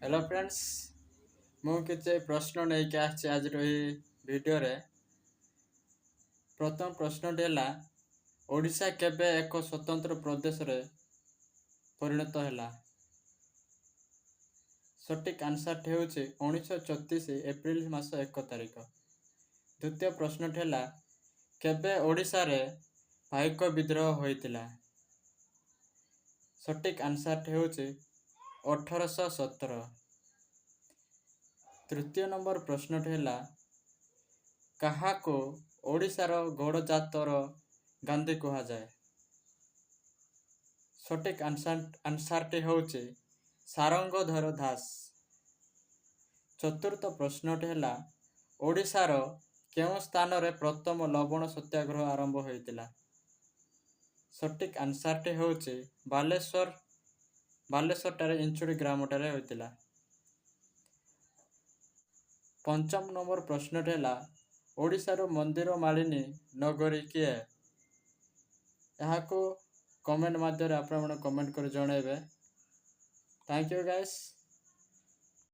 Hello friends मु किसी प्रश्न नहीं क्या आज वीडियो रे प्रथम प्रश्नटी है ओडिशा केबे एक स्वतंत्र प्रदेश रे परिणत हैला। सटीक आंसर टी होछि 1934 एप्रिल मास 1 तारिख। द्वितीय प्रश्न है केबे ओडिशा रे पाइक विद्रोह होइतिला। सटीक आंसर टी होछि 1817। तृतीय नंबर प्रश्न है कहा को ओडिशार गौड़जातर गांधी कहा जाए। सटीक आंसर टी होछि सारंगधर दास। चतुर्थ प्रश्न है ओडिशार केउं स्थान रे प्रथम लवण सत्याग्रह आरंभ होइतिला। सटीक आंसर टी होछि बालेश्वर टारे इंचुड़ी ग्राम टारे होइतिला। पंचम नंबर प्रश्न है ओडिशार मंदिर मालिनी नगरी किए। यहाँ को कमेंट माध्यम आपण कमेंट कर जणेबे। Thank you guys.